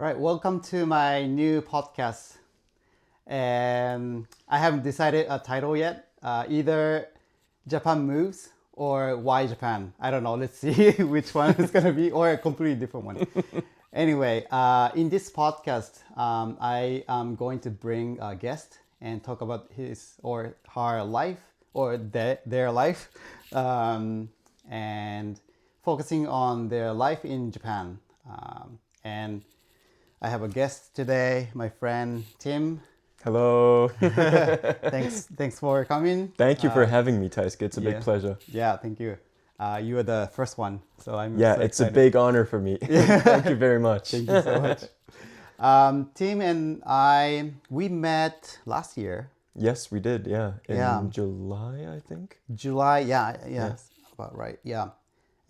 All right, welcome to my new podcast. I haven't decided a title yet. Either Japan Moves or Why Japan. I don't know. Let's see which one it's going to be, or a completely different one. Anyway, in this podcast, I am going to bring a guest and talk about his or her life or their life and focusing on their life in Japan. And I have a guest today, my friend Tim. Hello. Thanks for coming. Thank you for having me, Taisuke. It's a big pleasure. Yeah, thank you. You are the first one, so I'm Yeah, so it's excited. a big honor for me. Thank you very much. Thank you so much. Tim and we met last year. Yes, we did. Yeah, in Yeah. July, I think. July, yeah, Yes. about right, yeah.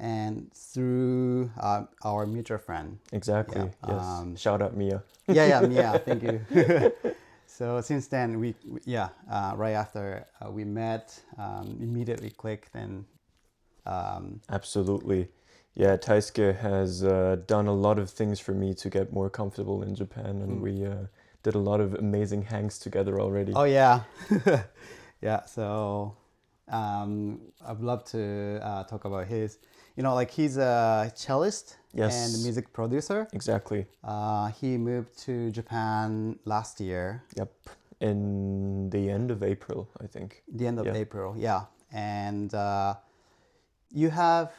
And through our mutual friend. Exactly. Yeah, Yes. Shout out Mia. Yeah, thank you. So since then, right after we met, immediately clicked and Absolutely. Yeah, Taisuke has done a lot of things for me to get more comfortable in Japan, and we did a lot of amazing hangs together already. oh yeah, yeah. So I'd love to talk about his. He's a cellist Yes. and music producer. Exactly. He moved to Japan last year, Yep. In the end of April, I think. the end of Yeah. April. Yeah, and you have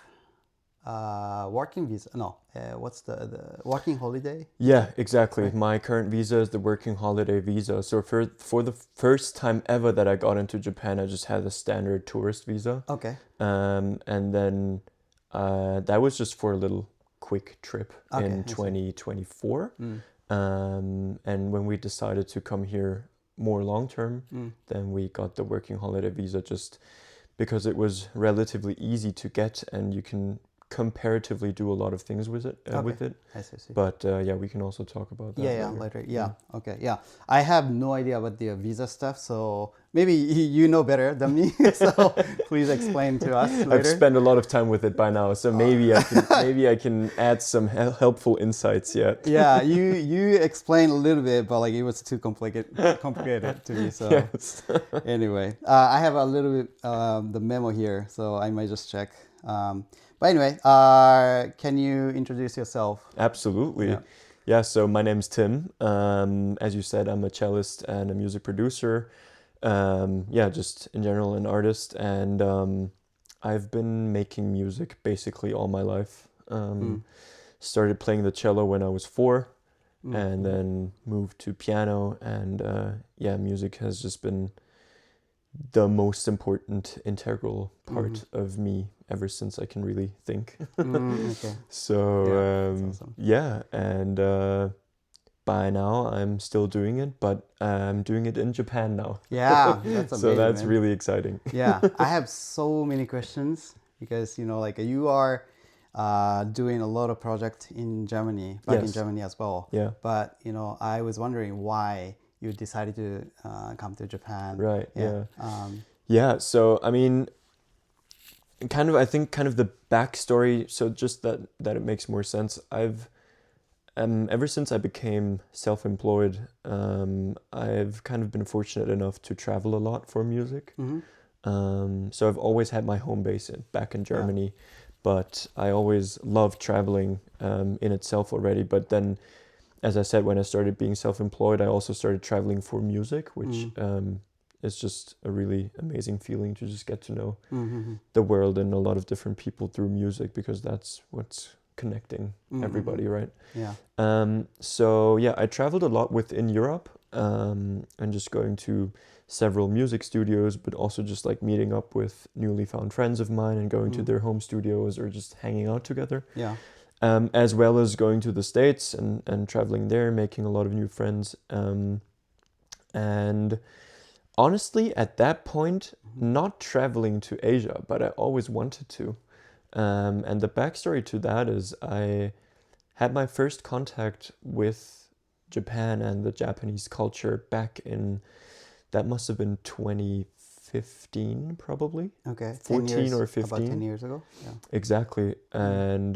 working visa. No, what's the working holiday? Yeah, exactly. My current visa is the working holiday visa. So for the first time ever that I got into Japan, I just had a standard tourist visa. Okay. And then that was just for a little quick trip Okay, I in see. 2024. And when we decided to come here more long term, then we got the working holiday visa just because it was relatively easy to get and you can comparatively do a lot of things with it. I see. But yeah, we can also talk about that Yeah, later. later. Yeah. Okay. Yeah. I have no idea about the visa stuff, so maybe you know better than me. So please explain to us I've later. spent a lot of time with it by now, so maybe I can add some helpful insights yet. Yeah, you explained a little bit, but like it was too complicated to me. So Yes. anyway, I have a little bit the memo here, so I might just check. But anyway, can you introduce yourself? Absolutely. Yeah. Yeah, so my name's Tim. As you said, I'm a cellist and a music producer. Yeah, just in general an artist. And I've been making music basically all my life. Started playing the cello when I was 4 and then moved to piano. And yeah, music has just been the most important integral part of me ever since I can really think. Okay. So that's awesome. yeah, and by now I'm still doing it, but I'm doing it in Japan now. Yeah, that's amazing. So that's man. really exciting. Yeah, I have so many questions because like you are doing a lot of projects in Germany, back in Yes. Germany as well. Yeah. But I was wondering why you decided to come to Japan. Right. Yeah. Um, Yeah. So I mean, I think the backstory. So just that it makes more sense. I've ever since I became self-employed, I've kind of been fortunate enough to travel a lot for music. So I've always had my home base back in Germany, but I always loved traveling in itself already. But then, as I said, when I started being self-employed, I also started traveling for music, which is just a really amazing feeling to just get to know the world and a lot of different people through music, because that's what's connecting everybody, right? yeah. So yeah, I traveled a lot within Europe and just going to several music studios, but also just like meeting up with newly found friends of mine and going to their home studios or just hanging out together. Yeah. As well as going to the States and traveling there, making a lot of new friends. And honestly, at that point, not traveling to Asia, but I always wanted to. And the backstory to that is I had my first contact with Japan and the Japanese culture back in, that must have been 2015 2015 probably. Okay. 14 or About 10 15. years ago. Yeah. Exactly. And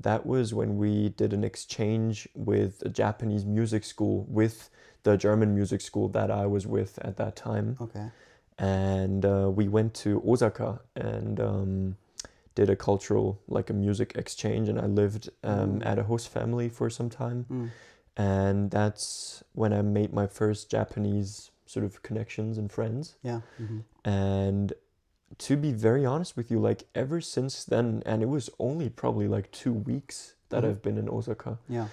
that was when we did an exchange with a Japanese music school with the German music school that I was with at that time. Okay. And we went to Osaka and did a cultural, like a music exchange. And I lived at a host family for some time. And that's when I made my first Japanese sort of connections and friends. Yeah. And to be very honest with you, like ever since then, and it was only probably like 2 weeks that I've been in Osaka. Yeah.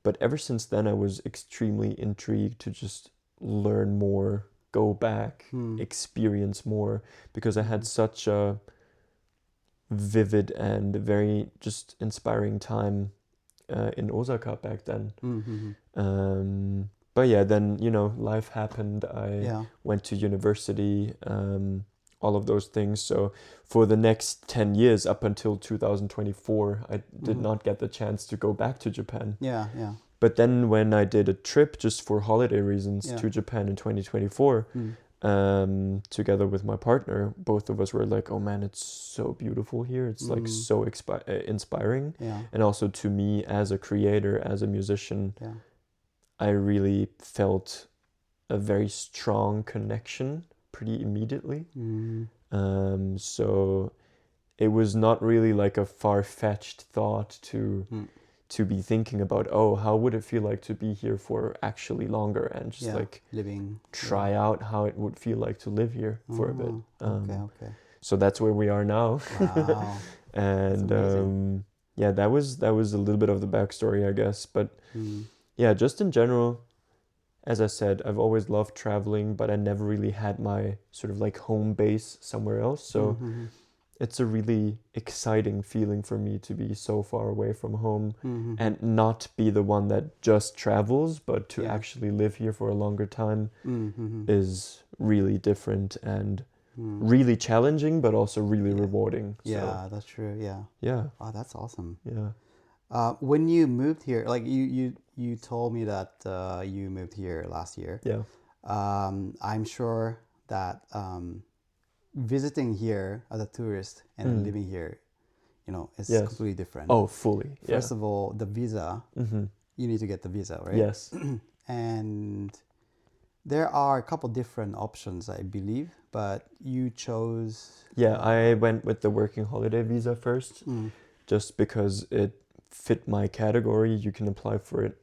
But ever since then, I was extremely intrigued to just learn more, go back, experience more, because I had such a vivid and very just inspiring time in Osaka back then. But yeah, then, you know, life happened. I went to university, all of those things. So for the next 10 years, up until 2024, I did not get the chance to go back to Japan. Yeah. Yeah. But then when I did a trip just for holiday reasons to Japan in 2024, together with my partner, both of us were like, oh man, it's so beautiful here. It's like so inspiring. Yeah. And also to me as a creator, as a musician, I really felt a very strong connection pretty immediately. So it was not really like a far-fetched thought to be thinking about, oh, how would it feel like to be here for actually longer and just like living, try out how it would feel like to live here for a bit. Okay. So that's where we are now. Wow. And yeah, that was a little bit of the backstory, I guess. But yeah, just in general, as I said, I've always loved traveling, but I never really had my sort of like home base somewhere else. So it's a really exciting feeling for me to be so far away from home and not be the one that just travels, but to actually live here for a longer time is really different and really challenging, but also really rewarding. Yeah, that's true. Yeah. Yeah. Oh, that's awesome. Yeah. When you moved here, like you told me that you moved here last year. Yeah. I'm sure that visiting here as a tourist and living here, you know, is completely different. Oh, fully. First of all, the visa, you need to get the visa, right? Yes. And there are a couple different options, I believe, but you chose... Yeah, I went with the working holiday visa first, just because it fit my category. You can apply for it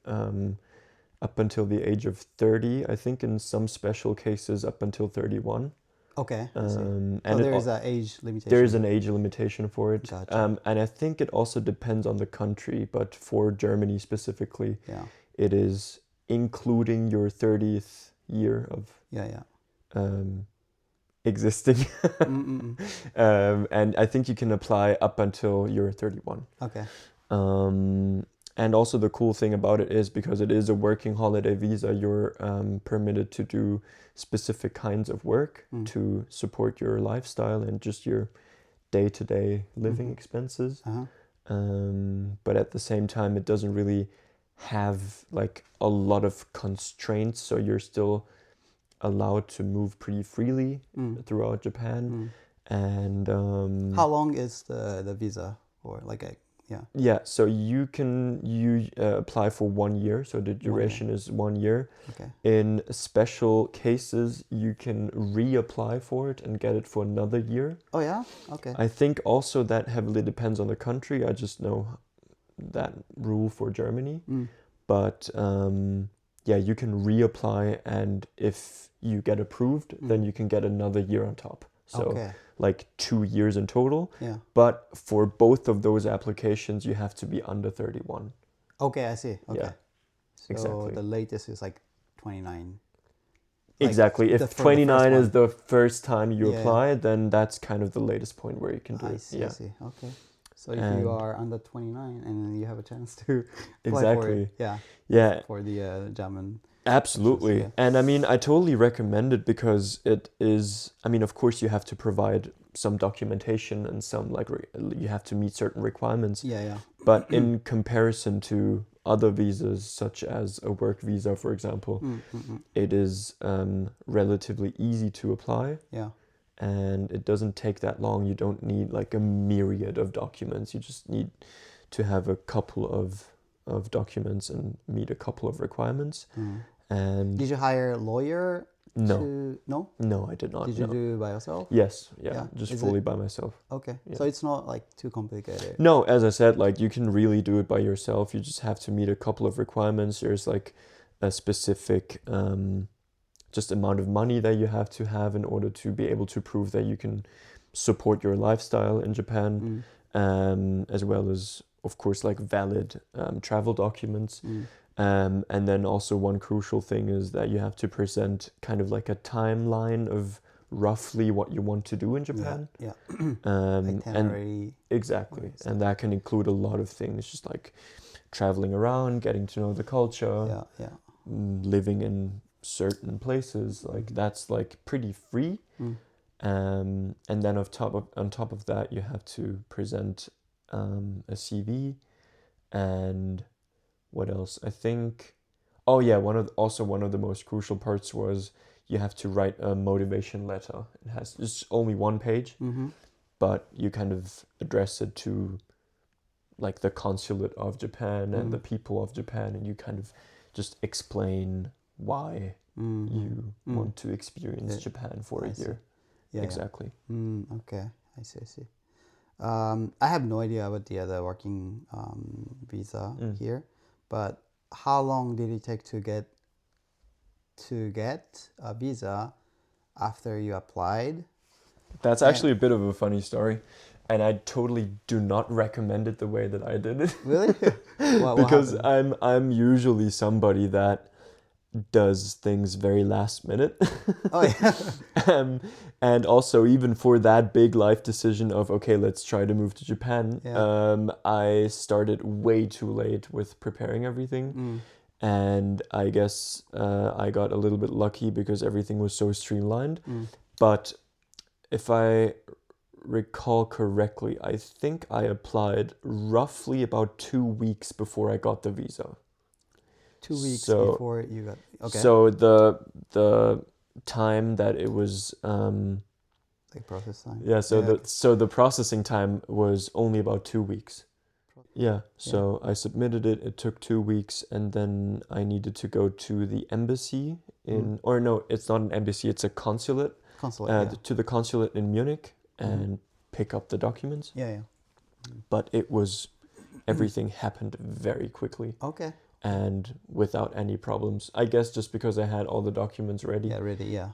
up until the age of 30. I think in some special cases up until 31. Okay. I see. And there is an age limitation. There is an age limitation for it. Gotcha. And I think it also depends on the country, but for Germany specifically, it is including your 30th year of existing. And I think you can apply up until you're 31. Okay. And also the cool thing about it is because it is a working holiday visa, you're permitted to do specific kinds of work to support your lifestyle and just your day-to-day living expenses. But at the same time, it doesn't really have like a lot of constraints, so you're still allowed to move pretty freely throughout Japan. And how long is the visa for? Yeah, so you apply for 1 year, so the duration is 1 year. Okay. In special cases, you can reapply for it and get it for another year. Oh yeah? Okay. I think also that heavily depends on the country. I just know that rule for Germany. But you can reapply, and if you get approved, then you can get another year on top. So like 2 years in total. Yeah. But for both of those applications, you have to be under 31. Okay, I see. Okay. Yeah, so exactly. the latest is like 29. Exactly. If 29 is the first time you apply, then that's kind of the latest point where you can do it. I see. Okay. So if you are under 29 and you have a chance to apply for it. Yeah. For the German. Absolutely. Yeah. And I mean, I totally recommend it because it is, I mean, of course you have to provide some documentation and some you have to meet certain requirements. Yeah. But in comparison to other visas, such as a work visa, for example, it is relatively easy to apply. Yeah. and it doesn't take that long. You don't need like a myriad of documents. You just need to have a couple of documents and meet a couple of requirements. And Did you hire a lawyer? no, No? no, I did not. Did you no. do it by yourself? Yes, yeah, Yeah. just Is fully it- by myself. Okay. Yeah. So it's not like too complicated. No, as I said, like you can really do it by yourself. You just have to meet a couple of requirements. There's like a specific just amount of money that you have to have in order to be able to prove that you can support your lifestyle in Japan, as well as, of course, like valid travel documents. And then also one crucial thing is that you have to present kind of like a timeline of roughly what you want to do in Japan. Yeah. And Itinerary. exactly, and that can include a lot of things, just like traveling around, getting to know the culture, Yeah. living in certain places. Like that's like pretty free. And then on top of that, you have to present a CV, and what else? I think, oh yeah, one of the most crucial parts was you have to write a motivation letter. It has just only one page, but you kind of address it to like the consulate of Japan and the people of Japan, and you kind of just explain why you want to experience Japan for a year. Yeah. Exactly. Okay. I see. I have no idea about the other working visa here, but how long did it take to get a visa after you applied? That's actually a bit of a funny story, and I totally do not recommend it the way that I did it. Really? What Because happened? I'm usually somebody that does things very last minute. Oh yeah. And also even for that big life decision of, okay, let's try to move to Japan, I started way too late with preparing everything. And I guess I got a little bit lucky because everything was so streamlined. But if I recall correctly, I think I applied roughly about 2 weeks before I got the visa. 2 weeks before you got. Okay. So the time that it was Like process time. yeah, so okay. the processing time was only about 2 weeks. Yeah, so I submitted it. It took 2 weeks, and then I needed to go to the embassy or no, it's not an embassy, it's a consulate. Consulate. To the consulate in Munich and pick up the documents. Yeah. But it was everything happened very quickly. Okay. And without any problems. I guess just because I had all the documents ready. Yeah, ready. Yeah.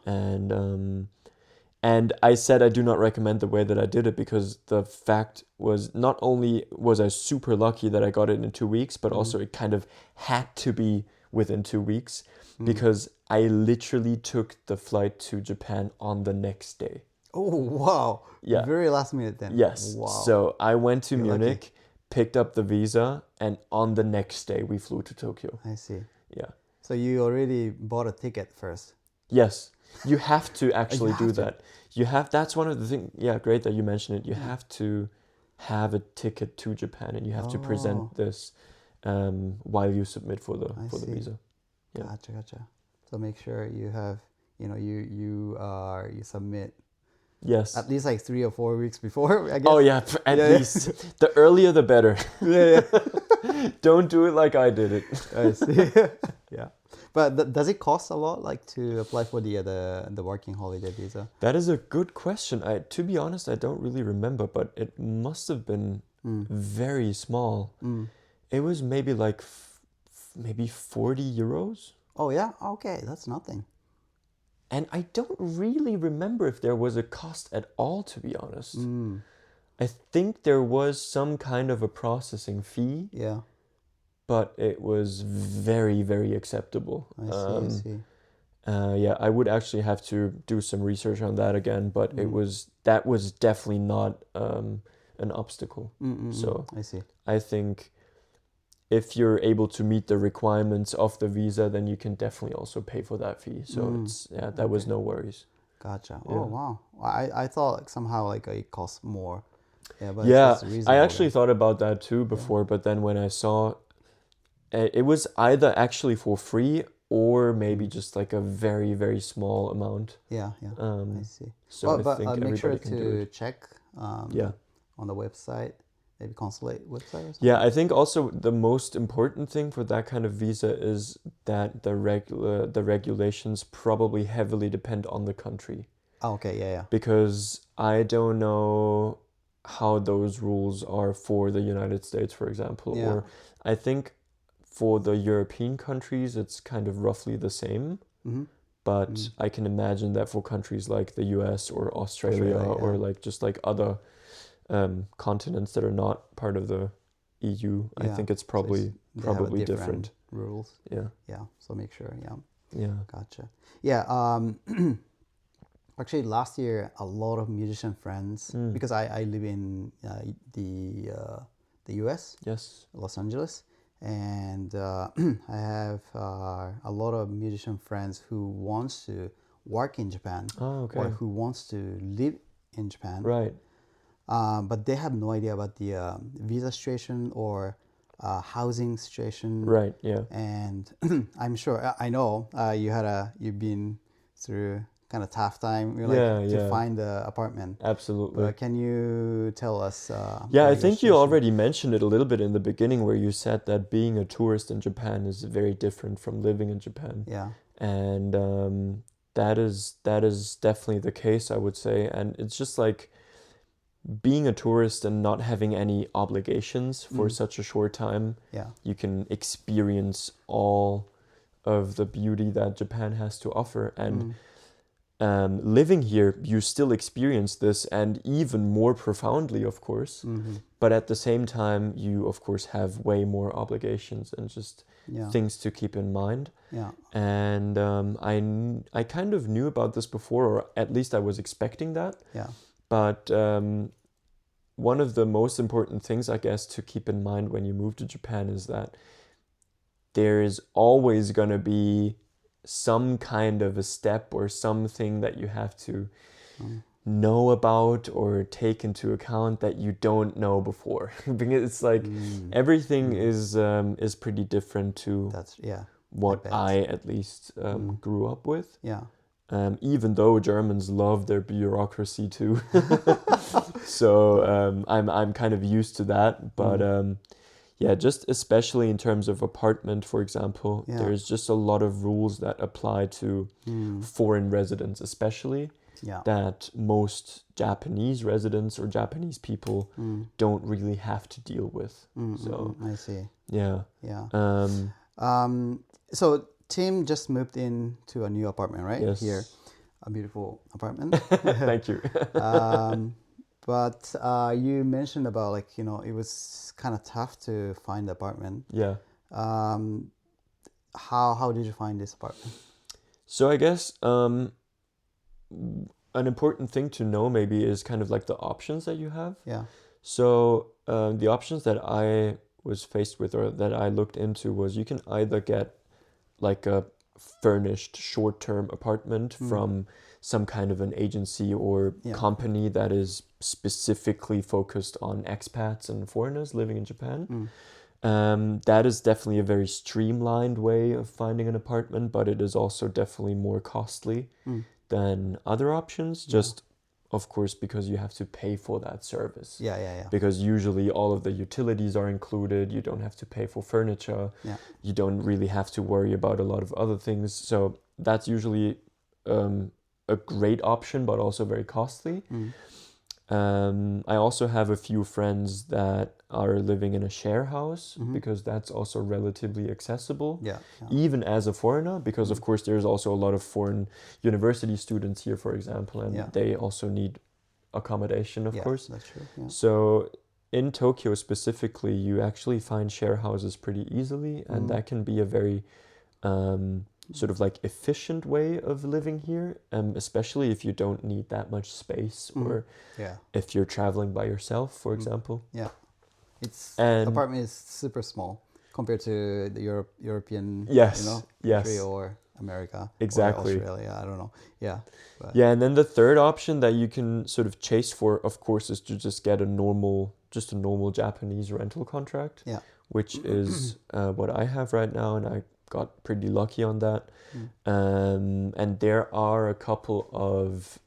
And I said I do not recommend the way that I did it, because the fact was, not only was I super lucky that I got it in 2 weeks, but also it kind of had to be within 2 weeks, because I literally took the flight to Japan on the next day. Oh wow. Yeah. Very last minute then. Yes. Wow. So I went to You're Munich, lucky. picked up the visa, and on the next day we flew to Tokyo. I see. Yeah. So you already bought a ticket first. Yes. You have to actually do have to. that. You have, that's one of the things. Yeah, great that you mentioned it. You have to have a ticket to Japan, and you have to present this while you submit for the see. visa. Yeah. Gotcha. So make sure you have, you submit Yes. at least like 3 or 4 weeks before, I guess. Oh yeah, at least. The earlier the better. Yeah. Don't do it like I did it. I see. Yeah. But does it cost a lot, like, to apply for the working holiday visa? That is a good question. To be honest, I don't really remember, but it must have been very small. It was maybe like maybe 40 euros. Oh yeah. Okay, that's nothing. And I don't really remember if there was a cost at all, to be honest. I think there was some kind of a processing fee. Yeah. But it was very, very acceptable. I see. Yeah, I would actually have to do some research on that again, but that was definitely not an obstacle. So I see. I think if you're able to meet the requirements of the visa, then you can definitely also pay for that fee. So that was no worries. Gotcha. Yeah. Oh wow. I thought like somehow like it costs more. Yeah, but Yeah, it's reasonable I actually then. thought about that too before, but then when I saw it was either actually for free or maybe just like a very, very small amount. Yeah, yeah. I see. So Well, I but think make sure everybody can do to it. check Yeah. on the website, maybe consulate website or something. Yeah, I think also the most important thing for that kind of visa is that the regulations probably heavily depend on the country. Oh, okay, yeah, yeah. Because I don't know how those rules are for the United States, for example. Yeah. Or I think for the European countries, it's kind of roughly the same. Mm-hmm. But I can imagine that for countries like the US or Australia, Australia, or yeah. like just like other continents that are not part of the EU, I Yeah. think it's So probably they have a probably different different. rules. Yeah. Yeah. So make sure. Yeah. Yeah. Gotcha. Yeah. Actually, last year, a lot of musician friends, because I live in the U.S., Yes. Los Angeles, and I have a lot of musician friends who wants to work in Japan Oh, or okay. who wants to live in Japan, Right. but they have no idea about the visa situation or housing situation. Right. Yeah. And I'm sure I know you've been through kind of tough time, Yeah. to Yeah. find the apartment. Absolutely. But can you tell us? Yeah, I your think you situation? already mentioned it a little bit in the beginning where you said that being a tourist in Japan is very different from living in Japan. Yeah. And that is definitely the case, I would say. And it's just like being a tourist and not having any obligations for such a short time. Yeah. You can experience all of the beauty that Japan has to offer. And living here, you still experience this, and even more profoundly, of course. But at the same time, you, of course, have way more obligations and just things to keep in mind. Yeah. And I kind of knew about this before, or at least I was expecting that. Yeah. But one of the most important things, I guess, to keep in mind when you move to Japan is that there is always going to be some kind of a step or something that you have to know about or take into account that you don't know before. Because it's like everything is pretty different to That's what bet. I at least grew up with. Yeah. Even though Germans love their bureaucracy too. So I'm kind of used to that. But yeah, just especially in terms of apartment, for example, there's just a lot of rules that apply to foreign residents, especially that most Japanese residents or Japanese people don't really have to deal with. So I see. yeah. Yeah. So Tim just moved into a new apartment, right? Yes. Here, a beautiful apartment. Thank you. But you mentioned about it was kind of tough to find the apartment. Yeah. How did you find this apartment? So I guess an important thing to know maybe is kind of like the options that you have. Yeah. So the options that I was faced with or that I looked into was you can either get like a furnished short-term apartment from some kind of an agency or company that is specifically focused on expats and foreigners living in Japan. That is definitely a very streamlined way of finding an apartment, but it is also definitely more costly than other options, just of course because you have to pay for that service. Yeah. Because usually all of the utilities are included, you don't have to pay for furniture, you don't really have to worry about a lot of other things. So that's usually a great option, but also very costly. I also have a few friends that are living in a share house because that's also relatively accessible, even as a foreigner, because of course there's also a lot of foreign university students here, for example, and they also need accommodation, of course. That's true. Yeah. So in Tokyo specifically, you actually find share houses pretty easily, and that can be a very sort of like efficient way of living here, especially if you don't need that much space or if you're traveling by yourself, for example. Yeah, the apartment is super small compared to the European country or America exactly. or Australia. I don't know. Yeah. But. Yeah, and then the third option that you can sort of chase for, of course, is to just get a normal Japanese rental contract. Yeah. Which is what I have right now, and I got pretty lucky on that. And there are a couple of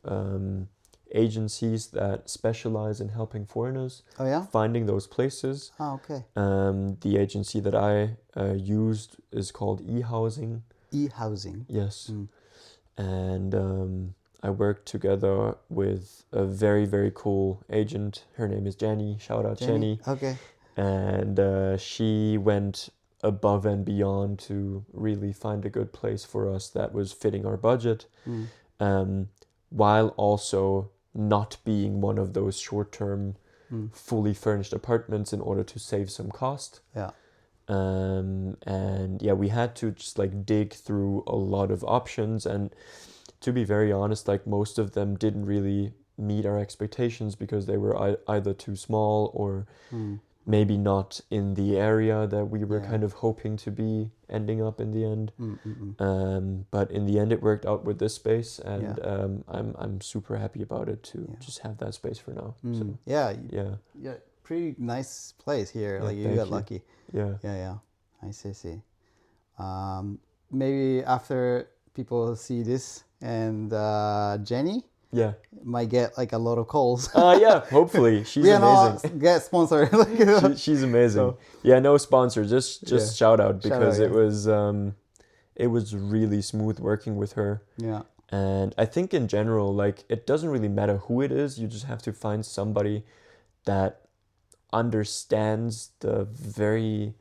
agencies that specialize in helping foreigners Oh yeah. finding those places. Oh, okay. The agency that I used is called eHousing. E-housing. Yes. And I worked together with a very, very cool agent. Her name is Jenny. Shout out Jenny. Okay. And she went above and beyond to really find a good place for us that was fitting our budget, while also not being one of those short-term, fully furnished apartments in order to save some cost. Yeah. And yeah, we had to just like dig through a lot of options, and to be very honest, like most of them didn't really meet our expectations because they were either too small or maybe not in the area that we were kind of hoping to be ending up in the end. But in the end, it worked out with this space, and I'm super happy about it to just have that space for now. So, Yeah. yeah. Yeah. Pretty nice place here. Yeah, Like you thank got you. lucky. Yeah. Yeah. I see. Maybe after people see this and Jenny Yeah. might get like a lot of calls. Yeah, hopefully. She's We are amazing. not get sponsored. Like, you know. She's amazing. So- Yeah, no sponsor. Just Yeah. shout out because Shout out, it was really smooth working with her. Yeah. And I think in general, like, it doesn't really matter who it is. You just have to find somebody that understands the very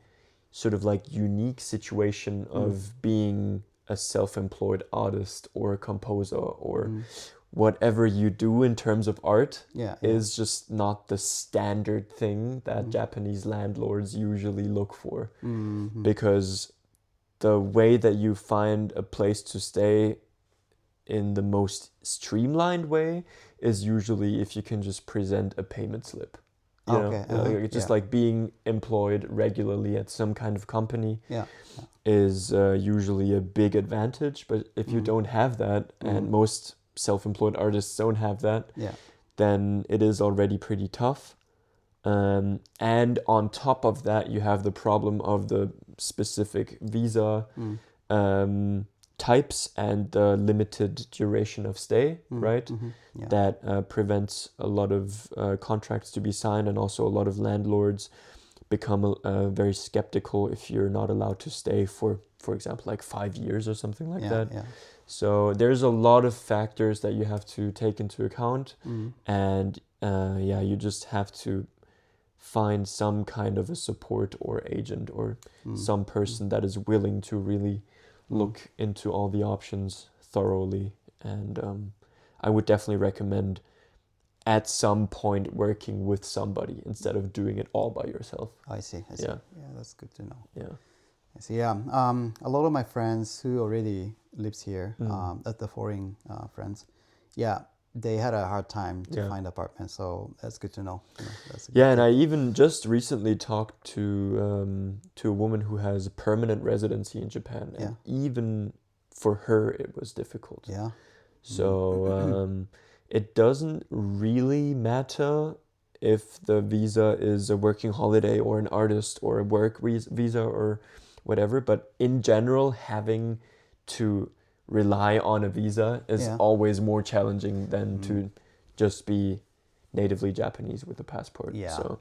sort of like unique situation of being a self-employed artist or a composer or whatever you do in terms of art is just not the standard thing that Japanese landlords usually look for. Because the way that you find a place to stay in the most streamlined way is usually if you can just present a payment slip. You know, just like being employed regularly at some kind of company is usually a big advantage. But if you don't have that, and most self-employed artists don't have that, then it is already pretty tough. And on top of that, you have the problem of the specific visa types and the limited duration of stay, right? That prevents a lot of contracts to be signed, and also a lot of landlords become very skeptical if you're not allowed to stay for example, like 5 years or something like that. So there's a lot of factors that you have to take into account, and you just have to find some kind of a support or agent or some person that is willing to really look into all the options thoroughly. And I would definitely recommend at some point working with somebody instead of doing it all by yourself. I see. Yeah. Yeah, that's good to know. Yeah. I see. Yeah. A lot of my friends who already lives here, at the foreign friends, they had a hard time to find apartments. So that's good to know. You know, that's a good And I even just recently talked to a woman who has a permanent residency in Japan, and even for her it was difficult. Yeah. So it doesn't really matter if the visa is a working holiday or an artist or a work visa or whatever, but in general, having to rely on a visa is always more challenging than to just be natively Japanese with a passport. So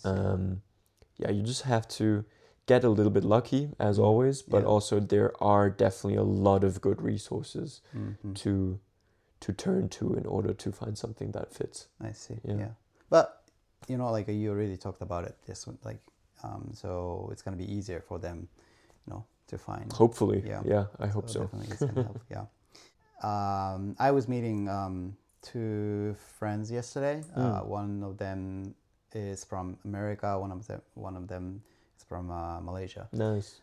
you just have to get a little bit lucky as always, but also there are definitely a lot of good resources to turn to in order to find something that fits. I see. Yeah. But you know, like you already talked about it, this one, like so it's gonna be easier for them, you know, to find. Hopefully. Yeah, I hope so. Definitely it's gonna help. I was meeting 2 friends yesterday. One of them is from America. One of them is from Malaysia. Nice.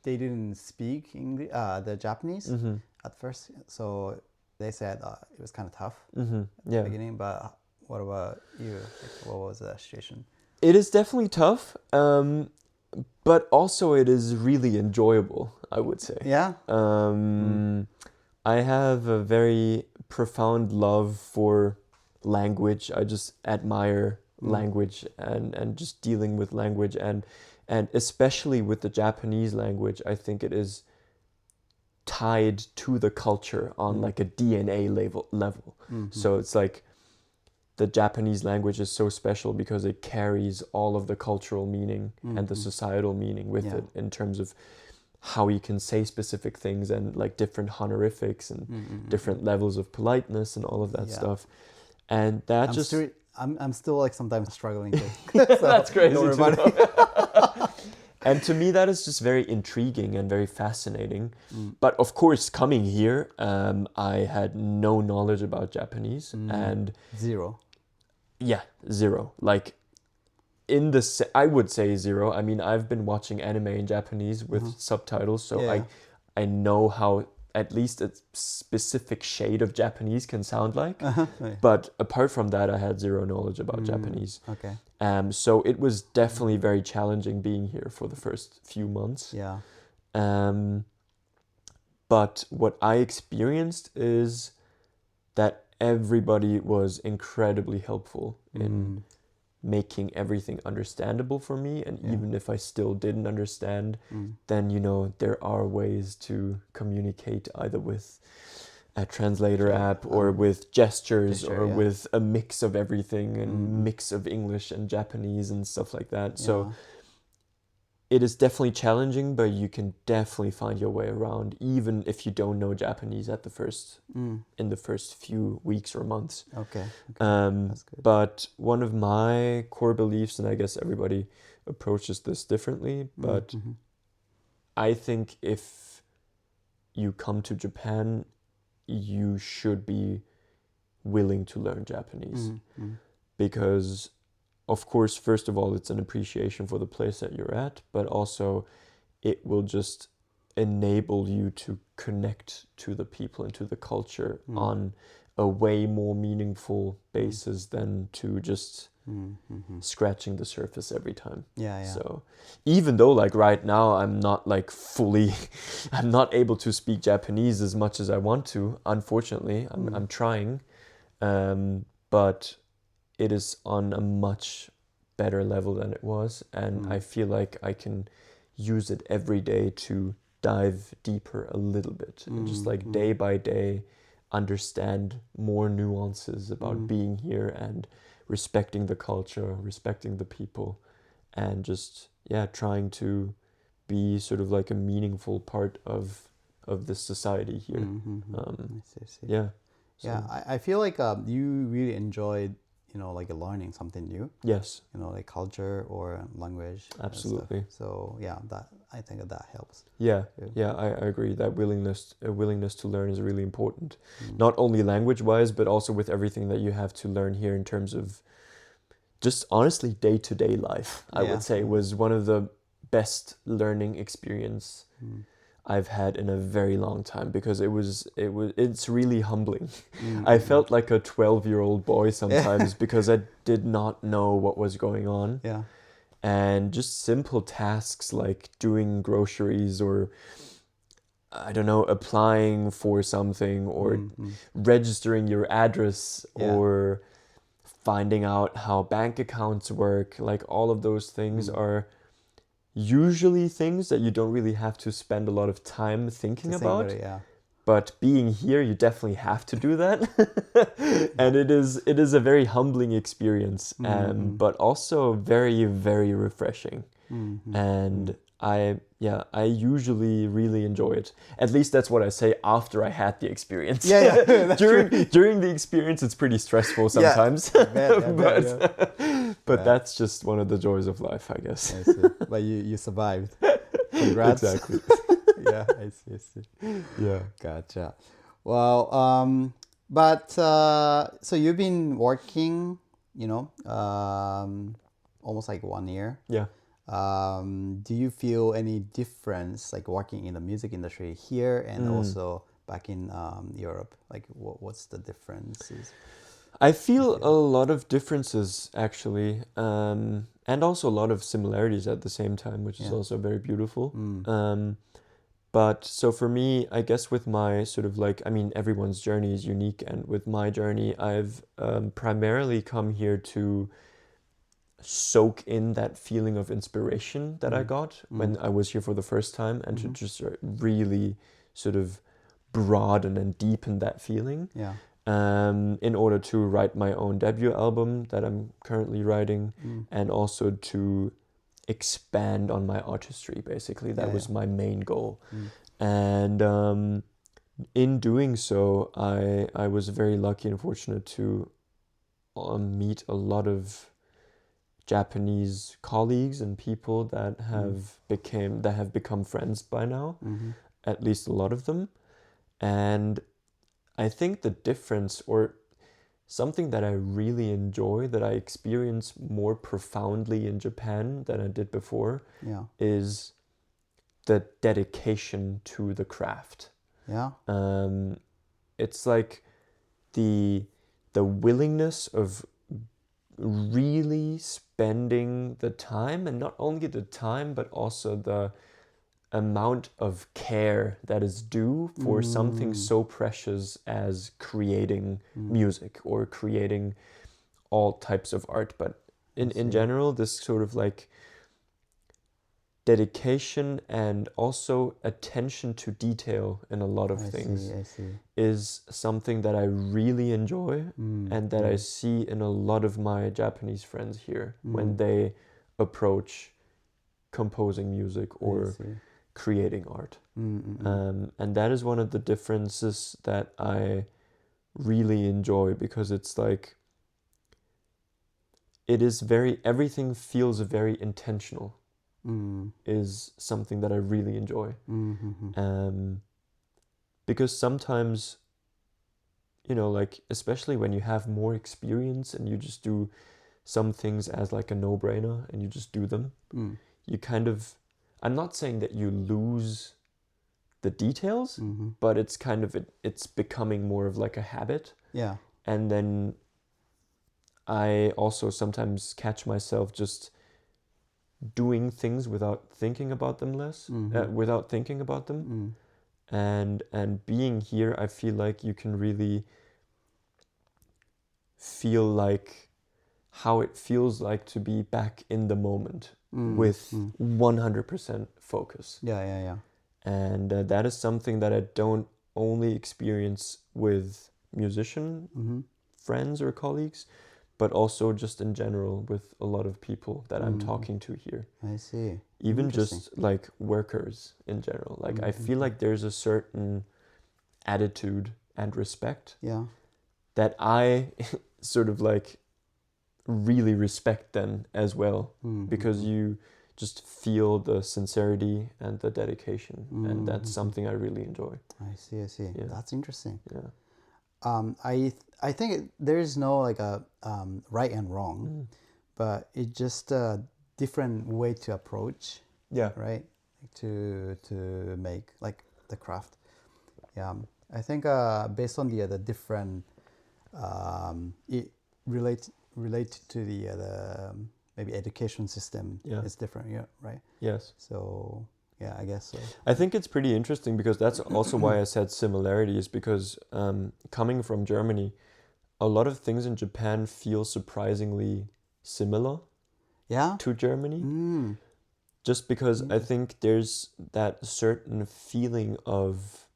They didn't speak English, the Japanese at first, so they said it was kind of tough at the beginning. But what about you? Like, what was the situation? It is definitely tough, but also it is really enjoyable, I would say. Yeah. I have a very profound love for language. I just admire language and just dealing with language. And And especially with the Japanese language, I think it is tied to the culture on like a DNA level. So it's like the Japanese language is so special because it carries all of the cultural meaning and the societal meaning with it, in terms of how you can say specific things and like different honorifics and different levels of politeness and all of that stuff. And that I'm still like sometimes struggling to. That's crazy Don't worry to about know. And to me, that is just very intriguing and very fascinating. But of course, coming here, I had no knowledge about Japanese and Zero. yeah, zero. Like I would say zero. I mean, I've been watching anime in Japanese with subtitles, so I know how at least a specific shade of Japanese can sound like. But apart from that, I had zero knowledge about Japanese. Okay. So it was definitely very challenging being here for the first few months. Yeah. But what I experienced is that everybody was incredibly helpful in making everything understandable for me. And even if I still didn't understand, then, you know, there are ways to communicate either with a translator app or with gestures or with a mix of everything and mix of English and Japanese and stuff like that. So it is definitely challenging, but you can definitely find your way around, even if you don't know Japanese at the first, in the first few weeks or months. Okay. That's good. But one of my core beliefs, and I guess everybody approaches this differently, but I think if you come to Japan, you should be willing to learn Japanese. Because, of course, first of all, it's an appreciation for the place that you're at, but also it will just enable you to connect to the people and to the culture on a way more meaningful basis than to just scratching the surface every time. So even though like right now I'm not like fully, I'm not able to speak Japanese as much as I want to, unfortunately, I'm trying, but it is on a much better level than it was, and I feel like I can use it every day to dive deeper a little bit, and just like day by day understand more nuances about being here and respecting the culture, respecting the people, and just trying to be sort of like a meaningful part of this society here. I see. Yeah. So. I feel like you really enjoyed, you know, like learning something new. Yes. You know, like culture or language. Absolutely. So that I think that helps. Yeah, I agree. That willingness to learn is really important. Not only language-wise, but also with everything that you have to learn here in terms of just honestly day-to-day life. I would say was one of the best learning experience I've had in a very long time, because it's really humbling. I felt like a 12-year-old boy sometimes because I did not know what was going on. Yeah. And just simple tasks like doing groceries or, I don't know, applying for something or registering your address or finding out how bank accounts work. Like all of those things are usually things that you don't really have to spend a lot of time thinking about. But being here, you definitely have to do that. And it is a very humbling experience, but also very, very refreshing. And I usually really enjoy it. At least that's what I say after I had the experience. During the experience, it's pretty stressful sometimes. But that's just one of the joys of life, I guess. I see. But you survived. Congrats. Exactly. I see. Yeah. Gotcha. Well, but so you've been working, you know, almost like 1 year. Yeah. Do you feel any difference, like working in the music industry here and also back in Europe? Like, what's the differences? I feel a lot of differences, actually, and also a lot of similarities at the same time, which is also very beautiful. But so for me, I guess with my sort of like, I mean, everyone's journey is unique. And with my journey, I've primarily come here to soak in that feeling of inspiration that I got when I was here for the first time, and to just really sort of broaden and deepen that feeling. Yeah. In order to write my own debut album that I'm currently writing, and also to expand on my artistry, basically. That was my main goal. And in doing so, I was very lucky and fortunate to meet a lot of Japanese colleagues and people that have become friends by now, at least a lot of them. And I think the difference, or something that I really enjoy, that I experience more profoundly in Japan than I did before, is the dedication to the craft. Yeah. It's like the willingness of really spending the time, and not only the time, but also the amount of care that is due for something so precious as creating music or creating all types of art. But in general, this sort of like dedication and also attention to detail in a lot of things is something that I really enjoy, and that I see in a lot of my Japanese friends here when they approach composing music or creating art. And that is one of the differences that I really enjoy, because it's like everything feels very intentional. Is something that I really enjoy. Because sometimes, like, especially when you have more experience and you just do some things as like a no-brainer and you just do them, you kind of, I'm not saying that you lose the details, but it's kind of, it's becoming more of like a habit. Yeah. And then I also sometimes catch myself just doing things without thinking about them without thinking about them. And being here, I feel like you can really feel like how it feels like to be back in the moment with 100% focus. Yeah. And that is something that I don't only experience with musician friends or colleagues, but also just in general with a lot of people that I'm talking to here. I see. Even just like workers in general. Like I feel like there's a certain attitude and respect that I sort of like really respect them as well, because you just feel the sincerity and the dedication, and that's something I really enjoy. I see. Yeah. That's interesting. Yeah. I think there is no like a right and wrong, but it's just a different way to approach. Yeah. Right. To make like the craft. Yeah. I think based on the different it relate to the maybe education system is different. Yeah. Right. Yes. So yeah, I guess so. I think it's pretty interesting, because that's also why I said similarities, because coming from Germany, a lot of things in Japan feel surprisingly similar to Germany. Just because I think there's that certain feeling of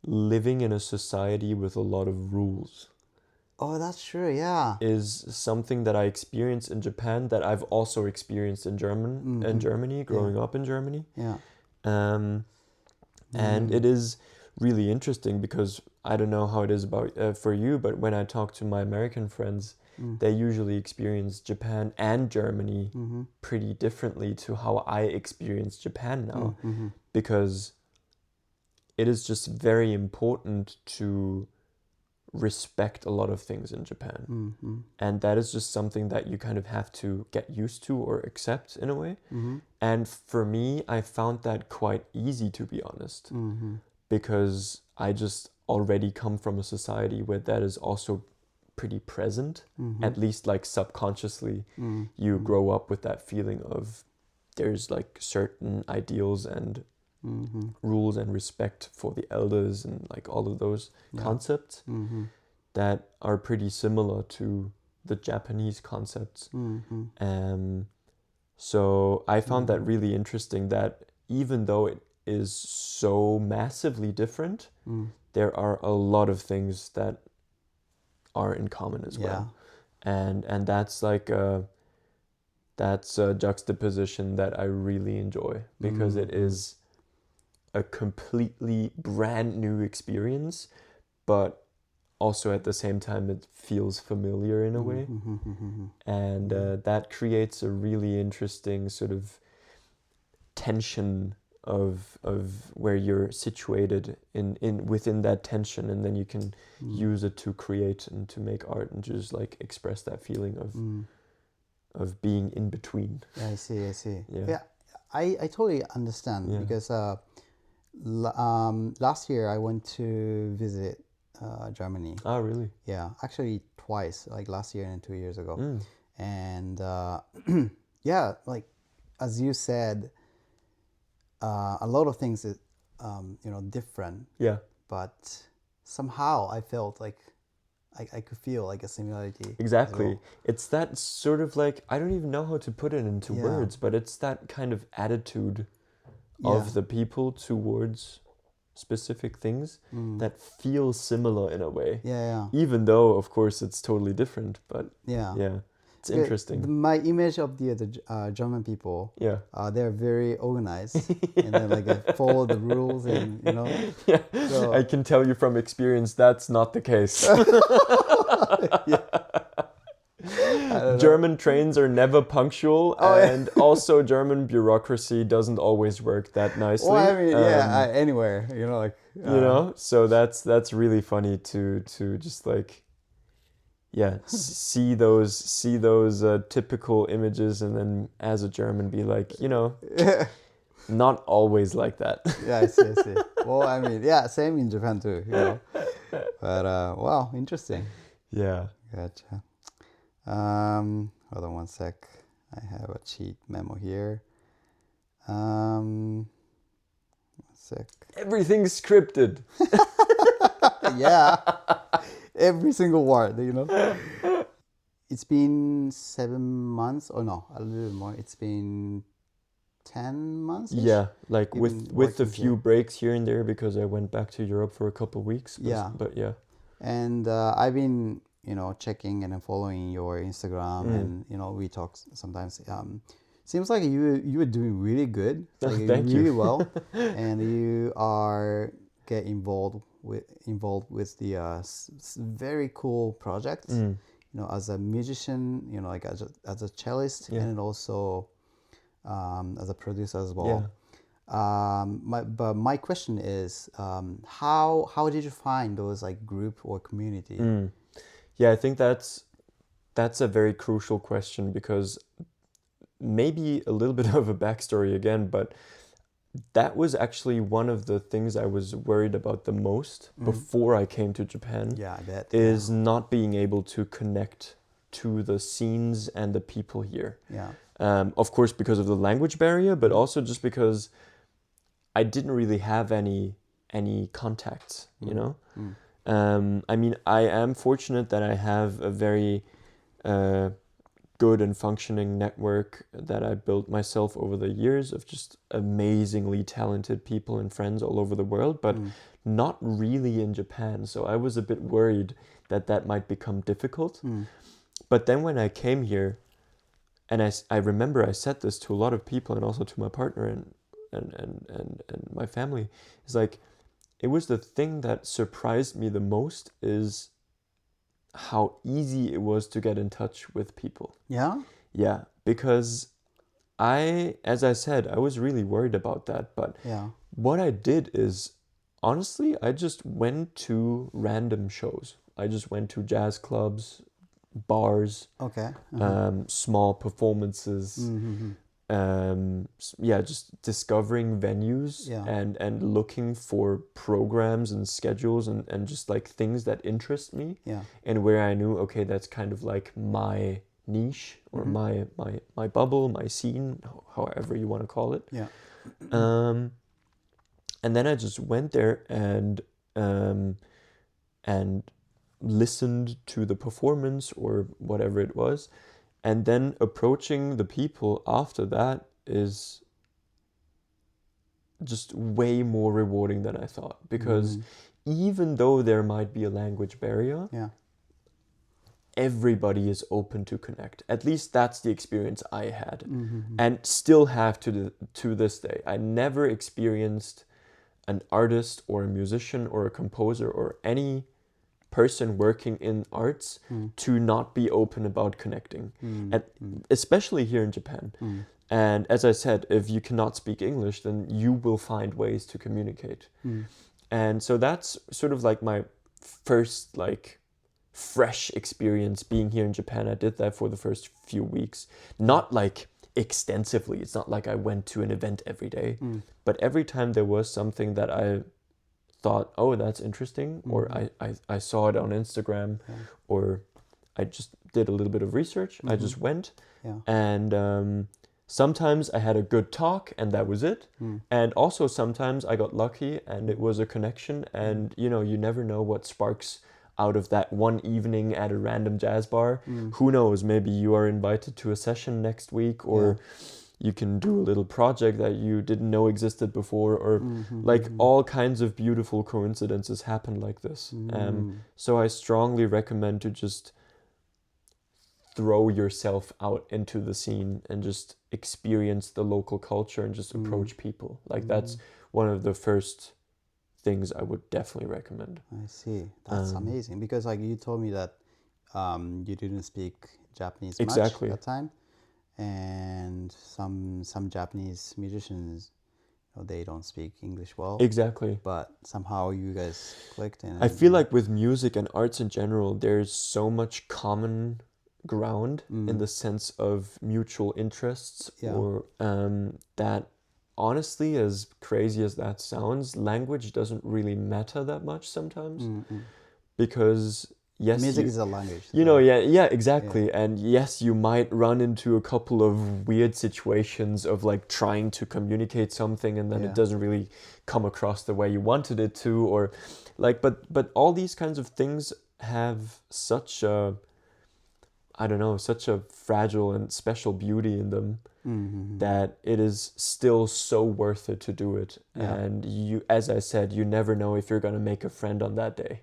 living in a society with a lot of rules. Oh, that's true. Yeah. Is something that I experienced in Japan that I've also experienced in Germany, growing up in Germany. Yeah. And it is really interesting, because I don't know how it is about for you, but when I talk to my American friends, they usually experience Japan and Germany pretty differently to how I experience Japan now, because it is just very important to respect a lot of things in Japan. And that is just something that you kind of have to get used to or accept in a way. And for me, I found that quite easy, to be honest, because I just already come from a society where that is also pretty present, at least like subconsciously. You grow up with that feeling of there's like certain ideals and rules and respect for the elders and like all of those concepts that are pretty similar to the Japanese concepts. Mm-hmm. So I found that really interesting, that even though it is so massively different, there are a lot of things that are in common as well. And that's like that's a juxtaposition that I really enjoy, because it is a completely brand new experience, but also at the same time it feels familiar in a way. And that creates a really interesting sort of tension of where you're situated in within that tension, and then you can use it to create and to make art and just like express that feeling of being in between. Yeah, I see. Yeah. Yeah, I totally understand, because last year I went to visit Germany. Oh, really? Yeah, actually twice, like last year and 2 years ago. And yeah, like as you said, a lot of things is different. Yeah. But somehow I felt like I could feel like a similarity. Exactly. Well. It's that sort of like, I don't even know how to put it into words, but it's that kind of attitude of the people towards specific things that feel similar in a way. Yeah. Even though, of course, it's totally different, but yeah. It's interesting. My image of the German people, they're very organized and then like follow the rules, and So, I can tell you from experience that's not the case. German trains are never punctual, and also German bureaucracy doesn't always work that nicely. Well, I mean, anywhere, so that's really funny to just like see those typical images, and then as a German be like, not always like that. Yeah, I see. Well, I mean, same in Japan too, But wow, interesting. Yeah. Gotcha. Hold on one sec. I have a cheat memo here. One sec. Everything's scripted. Yeah. Every single word, It's been 7 months, or no, a little bit more. It's been 10 months. Yeah, like with a few breaks here and there, because I went back to Europe for a couple of weeks. But yeah. And I've been, checking and following your Instagram, and we talk sometimes. Seems like you were doing really good, like Thank really you. well, and you are get involved with the very cool project. As a musician, like as a cellist, and also as a producer as well. But my question is, how did you find those like group or community? Yeah, I think that's a very crucial question, because maybe a little bit of a backstory again, but that was actually one of the things I was worried about the most before I came to Japan. Yeah, I bet. Is not being able to connect to the scenes and the people here. Yeah. Of course, because of the language barrier, but also just because I didn't really have any contacts, I mean, I am fortunate that I have a very good and functioning network that I built myself over the years of just amazingly talented people and friends all over the world, but not really in Japan. So I was a bit worried that might become difficult. But then when I came here, and I remember I said this to a lot of people, and also to my partner and my family, is like, it was the thing that surprised me the most, is how easy it was to get in touch with people. Yeah? Yeah, because as I said, I was really worried about that. But what I did is, honestly, I just went to random shows. I just went to jazz clubs, bars, small performances, just discovering venues and looking for programs and schedules and just like things that interest me, and where I knew, okay, that's kind of like my niche or my bubble, my scene, however you want to call it. And then I just went there and listened to the performance or whatever it was, and then approaching the people after that is just way more rewarding than I thought, because even though there might be a language barrier, Yeah. everybody is open to connect. At least that's the experience I had, and still have to this day. I never experienced an artist or a musician or a composer or any person working in arts to not be open about connecting, and especially here in Japan. And as I said, if you cannot speak English, then you will find ways to communicate. And so that's sort of like my first like fresh experience being here in Japan. I did that for the first few weeks, not like extensively. It's not like I went to an event every day, but every time there was something that I thought, oh, that's interesting, or I saw it on Instagram, or I just did a little bit of research. I just went, and sometimes I had a good talk and that was it. And also sometimes I got lucky and it was a connection, and you never know what sparks out of that one evening at a random jazz bar. Who knows, maybe you are invited to a session next week, or you can do a little project that you didn't know existed before, or all kinds of beautiful coincidences happen like this. So I strongly recommend to just throw yourself out into the scene and just experience the local culture and just approach people. Like that's one of the first things I would definitely recommend. I see. That's amazing, because like you told me that you didn't speak Japanese much at that time, and some Japanese musicians, they don't speak English well. Exactly. But somehow you guys clicked. And I feel like with music and arts in general, there's so much common ground in the sense of mutual interests, or that honestly, as crazy as that sounds, language doesn't really matter that much sometimes, because yes, music is a language. Exactly. And yes, you might run into a couple of weird situations of like trying to communicate something and then it doesn't really come across the way you wanted it to, or like, but all these kinds of things have such a, I don't know, such a fragile and special beauty in them, that it is still so worth it to do it. And you, as I said, you never know if you're going to make a friend on that day.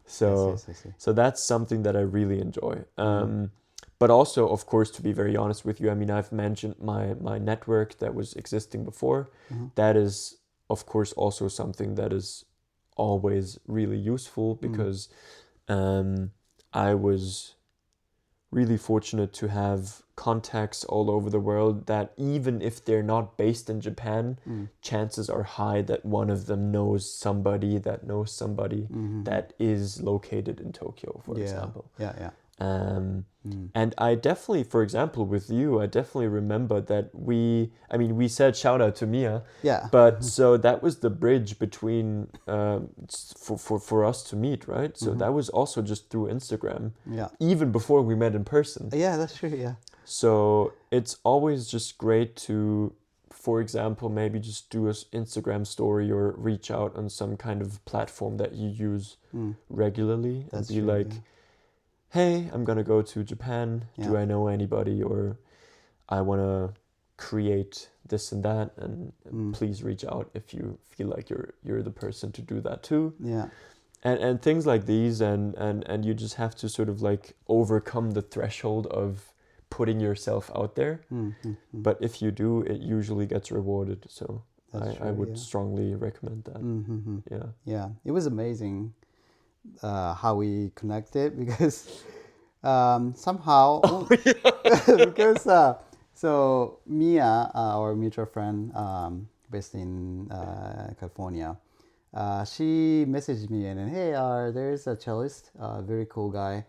So so that's something that I really enjoy. But also, of course, to be very honest with you, I mean, I've mentioned my network that was existing before. That is, of course, also something that is always really useful, because I was really fortunate to have contacts all over the world that even if they're not based in Japan, chances are high that one of them knows somebody that knows somebody that is located in Tokyo, for example. And I definitely, for example, with you, I definitely remember that we said shout out to Mia, but so that was the bridge between for us to meet, right? So that was also just through Instagram, even before we met in person. That's true. So it's always just great to, for example, maybe just do an Instagram story or reach out on some kind of platform that you use regularly. That's and be true, like, hey, I'm going to go to Japan. Do I know anybody? Or I want to create this and that. And please reach out if you feel like you're the person to do that too. And things like these. And you just have to sort of like overcome the threshold of putting yourself out there. But if you do, it usually gets rewarded. So I would strongly recommend that. It was amazing how we connected, because somehow because so Mia, our mutual friend based in California, she messaged me and then, hey, there's a cellist, very cool guy,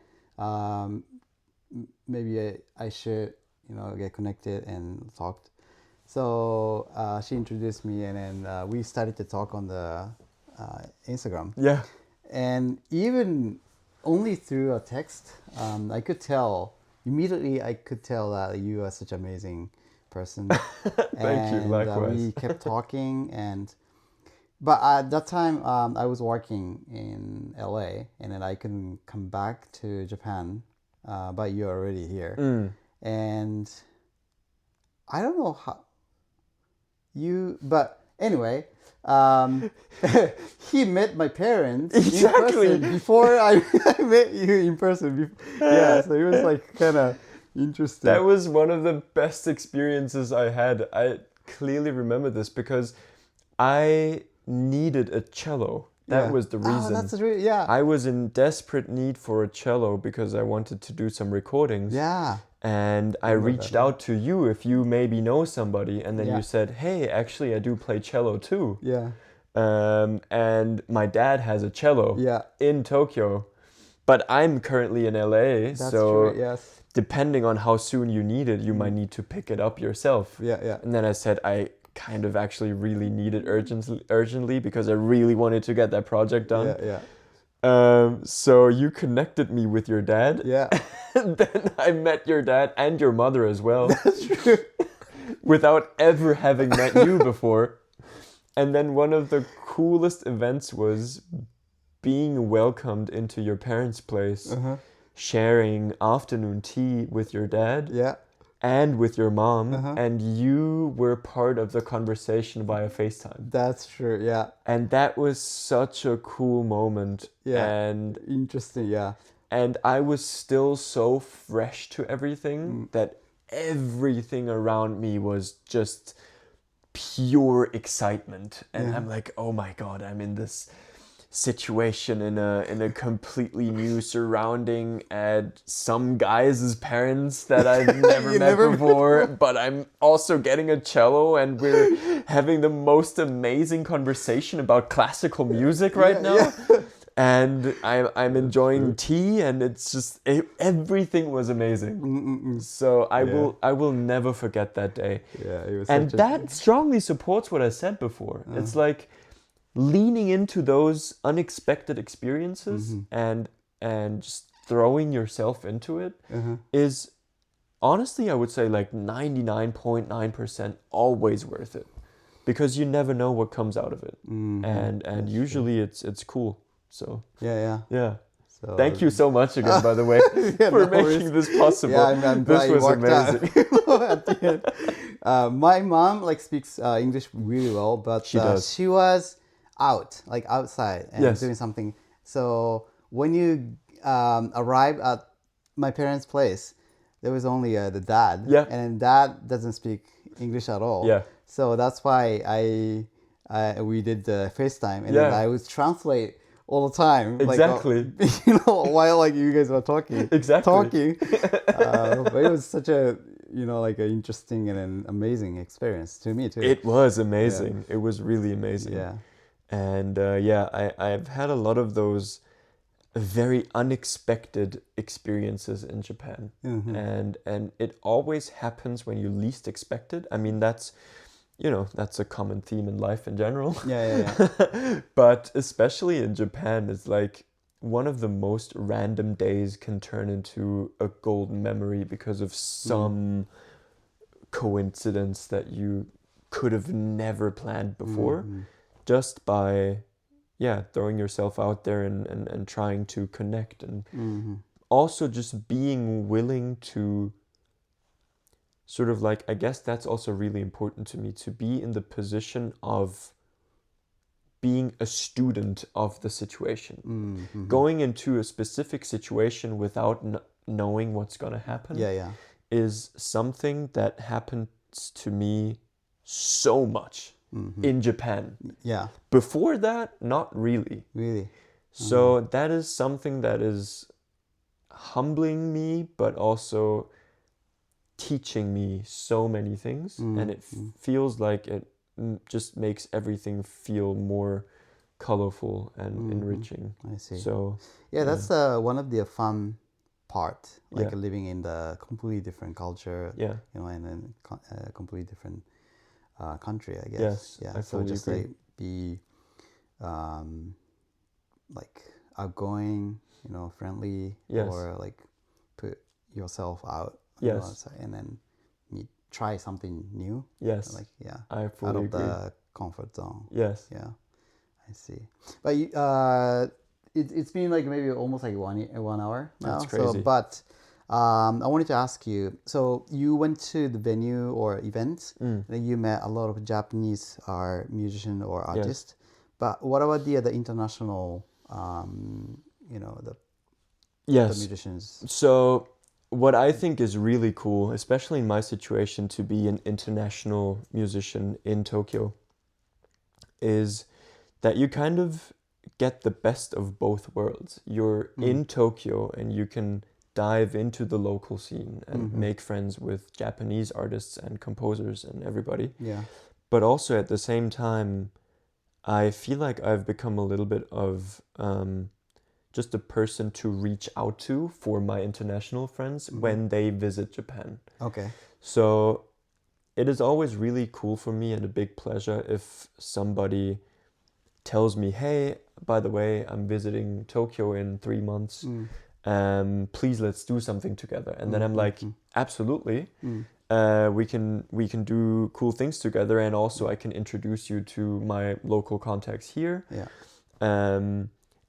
maybe I should get connected and talked. So she introduced me, and then we started to talk on the Instagram. And even only through a text, I could tell immediately. I could tell that you are such an amazing person. Thank you. Likewise. We kept talking, and But at that time, I was working in LA, and then I couldn't come back to Japan. But you're already here, and I don't know how you. But anyway, he met my parents Exactly. in person before I met you in person. Yeah, so it was like kind of interesting. That was one of the best experiences I had. I clearly remember this because I needed a cello. That was the reason. Oh, that's really, yeah. I was in desperate need for a cello because I wanted to do some recordings. Yeah. And I reached out to you if you maybe know somebody, and then Yeah. you said, "Hey, actually, I do play cello too." Yeah. And my dad has a cello Yeah. in Tokyo, but I'm currently in LA, That's so true. Yes. depending on how soon you need it, you might need to pick it up yourself. Yeah. Yeah. And then I said I kind of actually really need it urgently because I really wanted to get that project done. Yeah. Yeah. So you connected me with your dad. Yeah. And then I met your dad and your mother as well. That's true. Without ever having met you before. And then one of the coolest events was being welcomed into your parents' place, sharing afternoon tea with your dad. Yeah. And with your mom, and you were part of the conversation via FaceTime. That's true. Yeah. And that was such a cool moment. Yeah. And interesting. Yeah. And I was still so fresh to everything that everything around me was just pure excitement. And I'm like, oh my God, I'm in this situation in a completely new surrounding at some guy's parents that I've never met before, but I'm also getting a cello and we're having the most amazing conversation about classical music right now. Yeah. And I'm enjoying tea, and it's just everything was amazing. So I will never forget that day. Yeah, it was. And that strongly supports what I said before. It's like leaning into those unexpected experiences and just throwing yourself into it is honestly, I would say, like 99.9% always worth it, because you never know what comes out of it. And usually it's cool. So yeah. So thank you so much again, by the way, for making this possible. Yeah, I'm this was amazing. At the end. My mom speaks English really well, but she was outside and doing something. So when you arrive at my parents' place, there was only the dad, and dad doesn't speak English at all. Yeah. So that's why we did the FaceTime, and then I would translate all the time. Exactly. While you guys were talking. Exactly. But it was such a an interesting and an amazing experience to me too. It was amazing. It was really amazing. Yeah. And I've had a lot of those very unexpected experiences in Japan. And it always happens when you least expect it. I mean, that's a common theme in life in general. Yeah. But especially in Japan, it's like one of the most random days can turn into a golden memory because of some coincidence that you could have never planned before, just by throwing yourself out there and trying to connect, and also just being willing to sort of I guess that's also really important to me, to be in the position of being a student of the situation. Going into a specific situation without knowing what's going to happen is something that happens to me so much in Japan. Yeah. Before that, not really. Really. So that is something that is humbling me, but also teaching me so many things, and it feels like it just makes everything feel more colorful and enriching. I see. So that's one of the fun part, living in the completely different culture. And then a completely different country, I guess. Yes, I so fully just agree. Be outgoing, friendly, or put yourself out. And then try something new. Yes. I fully agree. Out of the comfort zone. Yes. Yeah. I see. But it's been like maybe almost like 1 hour now. That's crazy. But I wanted to ask you. So you went to the venue or event, then you met a lot of Japanese musician or artists. But what about the international, the Yes. musicians? So what I think is really cool, especially in my situation, to be an international musician in Tokyo, is that you kind of get the best of both worlds. You're in Tokyo and you can dive into the local scene and make friends with Japanese artists and composers and everybody. Yeah. But also at the same time, I feel like I've become a little bit of just a person to reach out to for my international friends when they visit Japan. Okay. So it is always really cool for me and a big pleasure if somebody tells me, hey, by the way, I'm visiting Tokyo in 3 months. Please, let's do something together. And then I'm like, absolutely. We can do cool things together, and also I can introduce you to my local contacts here. Yeah.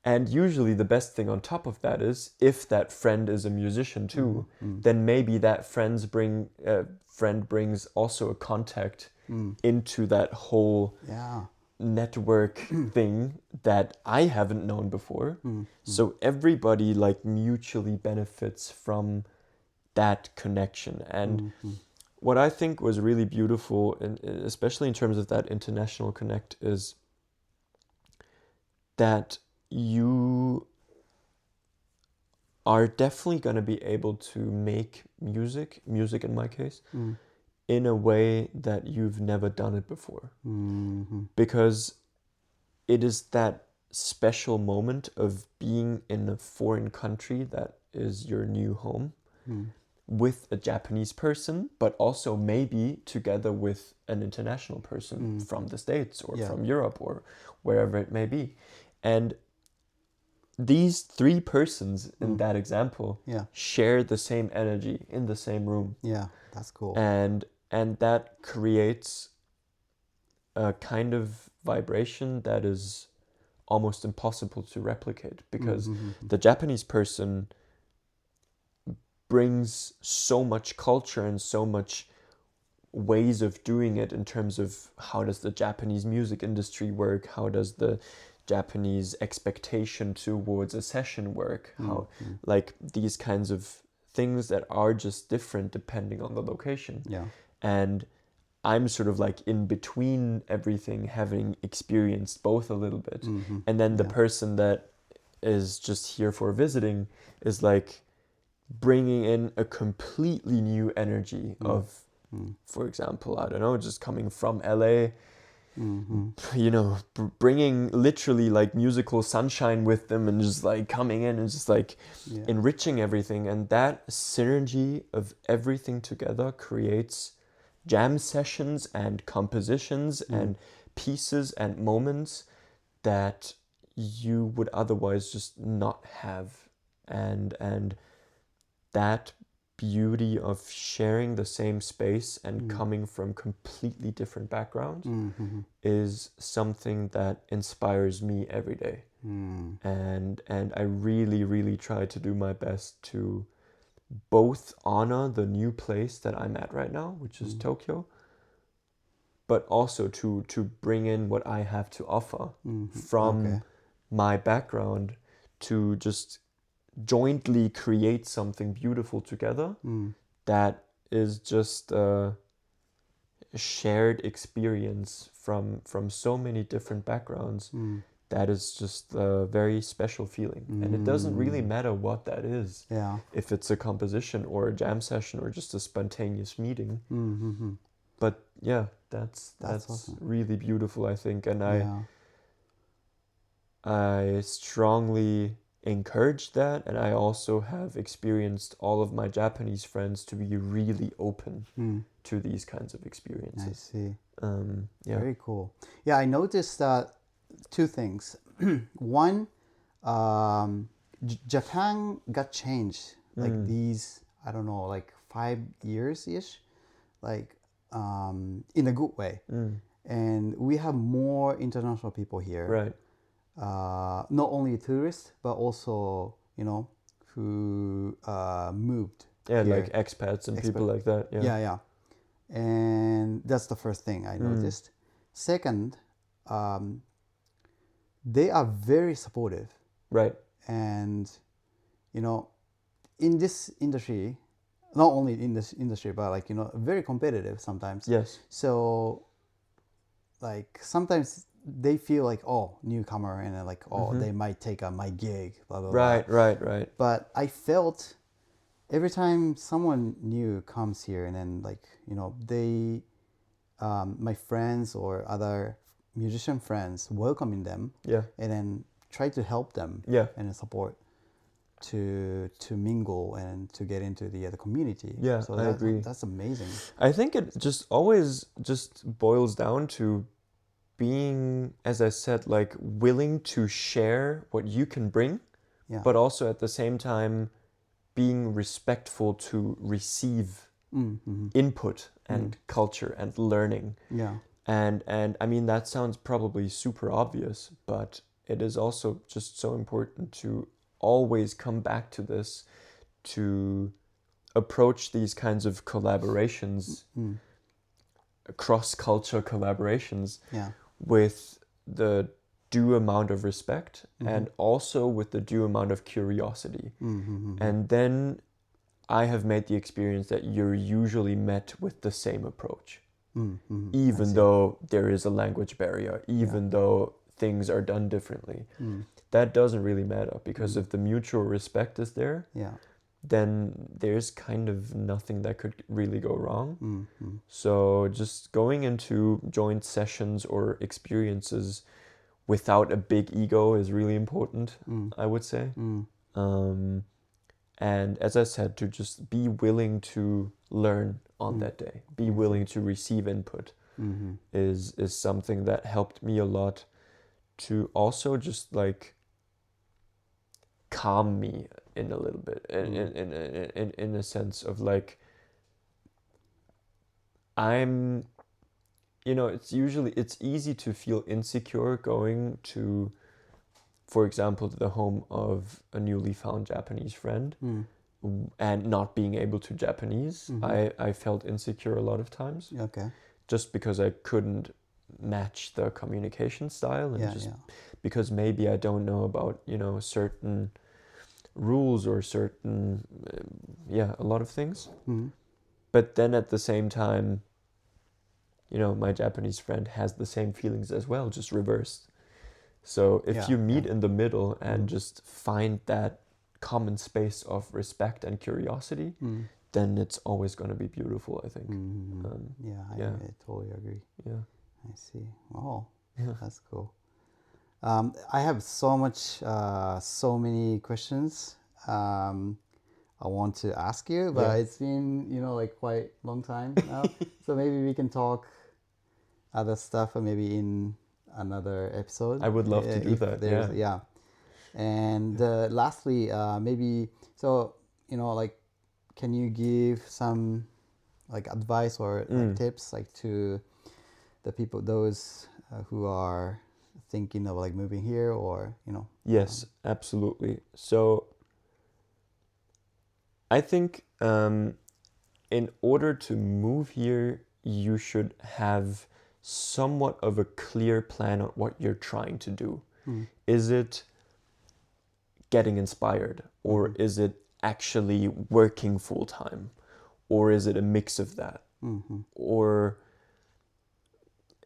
And usually the best thing on top of that is if that friend is a musician too, then maybe that friend brings also a contact into that whole network thing that I haven't known before. So everybody like mutually benefits from that connection. And what I think was really beautiful, and especially in terms of that international connect, is that you are definitely going to be able to make music in my case, in a way that you've never done it before. Because it is that special moment of being in a foreign country that is your new home with a Japanese person, but also maybe together with an international person from the States or from Europe or wherever it may be. And these three persons in that example share the same energy in the same room. Yeah, that's cool. And that creates a kind of vibration that is almost impossible to replicate, because the Japanese person brings so much culture and so much ways of doing it in terms of how does the Japanese music industry work, how does the Japanese expectation towards a session work, how like these kinds of things that are just different depending on the location. And I'm sort of like in between everything, having experienced both a little bit. And then the person that is just here for visiting is like bringing in a completely new energy of, for example, I don't know, just coming from LA, you know, bringing literally like musical sunshine with them and just like coming in and just like enriching everything. And that synergy of everything together creates jam sessions and compositions and pieces and moments that you would otherwise just not have. And that beauty of sharing the same space and coming from completely different backgrounds is something that inspires me every day. And I really, really try to do my best to both honor the new place that I'm at right now, which is Tokyo, but also to bring in what I have to offer from my background to just jointly create something beautiful together that is just a shared experience from so many different backgrounds. That is just a very special feeling. And it doesn't really matter what that is. If it's a composition or a jam session or just a spontaneous meeting. But yeah, that's awesome. really beautiful, I think. And I strongly encourage that. And I also have experienced all of my Japanese friends to be really open to these kinds of experiences. I see. Yeah. Very cool. Yeah, I noticed that two things. One, Japan got changed like these, I don't know, like 5 years ish, like in a good way. And we have more international people here. Right. not only tourists but also who moved Yeah, here. like expats and people like that. Yeah. Yeah. And that's the first thing I noticed. Second, they are very supportive. Right. And, in this industry, not only in this industry, but like, very competitive sometimes. Yes. So, like, sometimes they feel like, oh, newcomer, and like, oh, they might take my gig, blah, blah, blah. Right. But I felt every time someone new comes here, and then like they my friends or other musician friends welcoming them, Yeah. and then try to help them, Yeah. and support to mingle and to get into the community. Yeah, So I agree. that's amazing. I think it just always just boils down to being, as I said, like willing to share what you can bring, Yeah. but also at the same time being respectful to receive input and culture and learning. Yeah. And I mean, that sounds probably super obvious, but it is also just so important to always come back to this, to approach these kinds of collaborations, cross-culture collaborations, Yeah. with the due amount of respect and also with the due amount of curiosity. And then I have made the experience that you're usually met with the same approach. Even though there is a language barrier, even though things are done differently. That doesn't really matter, because if the mutual respect is there, Yeah. then there's kind of nothing that could really go wrong. So just going into joint sessions or experiences without a big ego is really important, I would say. And as I said, to just be willing to learn on that day, be willing to receive input, is something that helped me a lot to also just like calm me in a little bit, in a sense of like, I'm, it's easy to feel insecure going to, for example, the home of a newly found Japanese friend and not being able to Japanese. I felt insecure a lot of times. Okay. Just because I couldn't match the communication style, and because maybe I don't know about, certain rules or certain, a lot of things. But then at the same time, my Japanese friend has the same feelings as well, just reversed. So if you meet in the middle and just find that common space of respect and curiosity, then it's always going to be beautiful, I think. I totally agree. Yeah. I see. Oh, that's cool. I have so many questions I want to ask you, but it's been, like quite long time now. So maybe we can talk other stuff, or maybe in another episode. I would love to do that. Yeah. And lastly, maybe, so, like, can you give some like advice or like tips, like to the people, those who are thinking of like moving here, or Yes, absolutely. So I think in order to move here, you should have somewhat of a clear plan on what you're trying to do. Is it getting inspired, or is it actually working full time, or is it a mix of that, or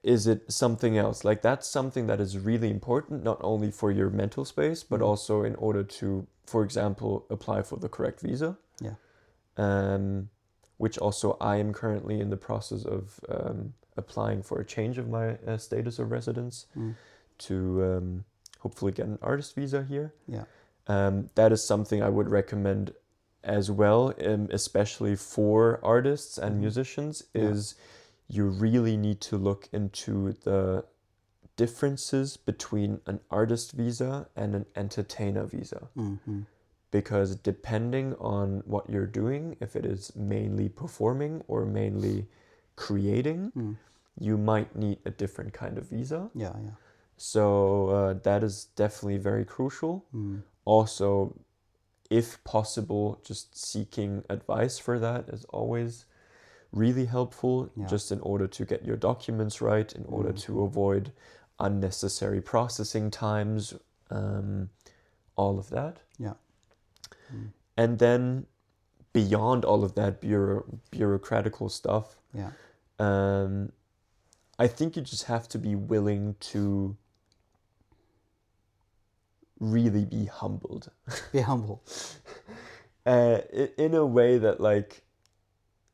is it something else? Like, that's something that is really important, not only for your mental space, but also in order to, for example, apply for the correct visa. Which also I am currently in the process of applying for a change of my status of residence to hopefully get an artist visa here. That is something I would recommend as well, especially for artists and musicians, is you really need to look into the differences between an artist visa and an entertainer visa. Because depending on what you're doing, if it is mainly performing or mainly creating, you might need a different kind of visa. So that is definitely very crucial. Also, if possible, just seeking advice for that is always really helpful, just in order to get your documents right, in order to avoid unnecessary processing times, all of that. Yeah. And then beyond all of that bureaucratical stuff, I think you just have to be willing to really be humbled. Be humble. In a way that, like,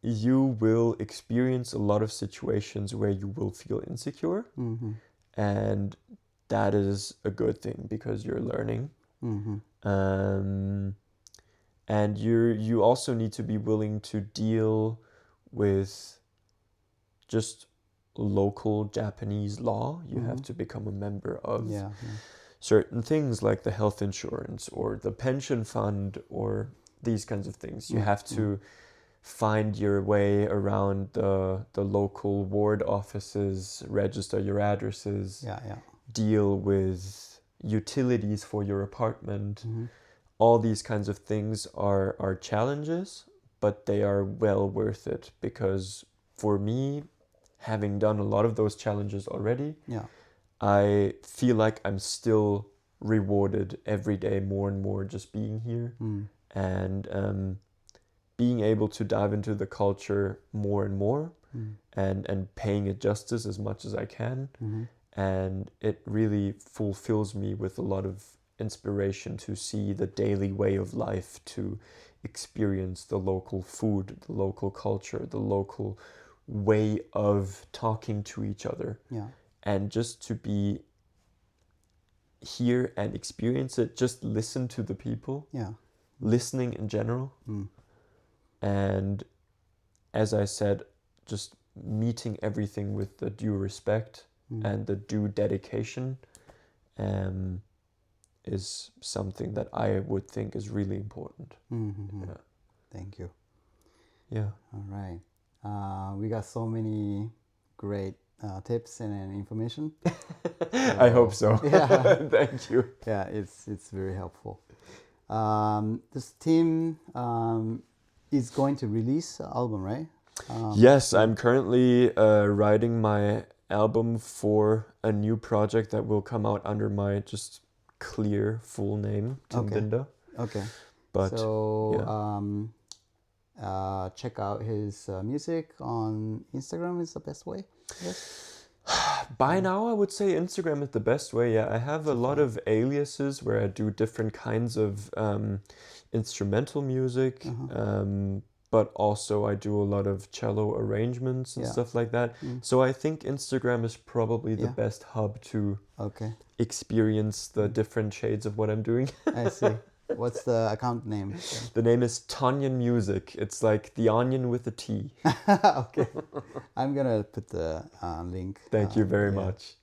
you will experience a lot of situations where you will feel insecure, and that is a good thing because you're learning. And you also need to be willing to deal with just local Japanese law. You have to become a member of certain things like the health insurance or the pension fund or these kinds of things. You have to find your way around the local ward offices, register your addresses, deal with utilities for your apartment. All these kinds of things are challenges, but they are well worth it, because for me, having done a lot of those challenges already, I feel like I'm still rewarded every day more and more just being here, and being able to dive into the culture more and more, and paying it justice as much as I can. And it really fulfills me with a lot of inspiration to see the daily way of life, to experience the local food, the local culture, the local way of talking to each other. And just to be here and experience it, just listen to the people, listening in general. And as I said, just meeting everything with the due respect and the due dedication is something that I would think is really important. Thank you. Yeah. All right. We got so many great tips and information. I hope so. Yeah. Thank you. Yeah, it's very helpful. This team is going to release an album, right? Yes, I'm currently writing my album for a new project that will come out under my just clear full name, Tim Binder. Okay. But so check out his music on Instagram is the best way, yes? By now, I would say Instagram is the best way. Yeah, I have a lot of aliases where I do different kinds of instrumental music, but also I do a lot of cello arrangements and stuff like that. So I think Instagram is probably the best hub to experience the different shades of what I'm doing. I see. What's the account name? The name is Tonyan Music. It's like the onion with a T. Okay. I'm gonna put the link. Thank you very much.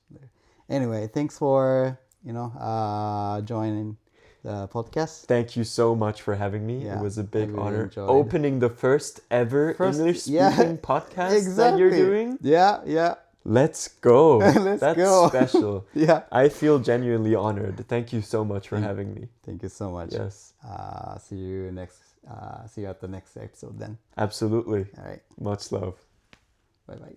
Anyway, thanks for joining the podcast. Thank you so much for having me. Yeah, it was a big I really honor. enjoyed. Opening the first ever English speaking podcast that you're doing. Yeah. Let's go. Let's go. Special. Yeah. I feel genuinely honored. Thank you so much for having me. Thank you so much. Yes. See you at the next episode then. Absolutely. All right. Much love. Bye bye.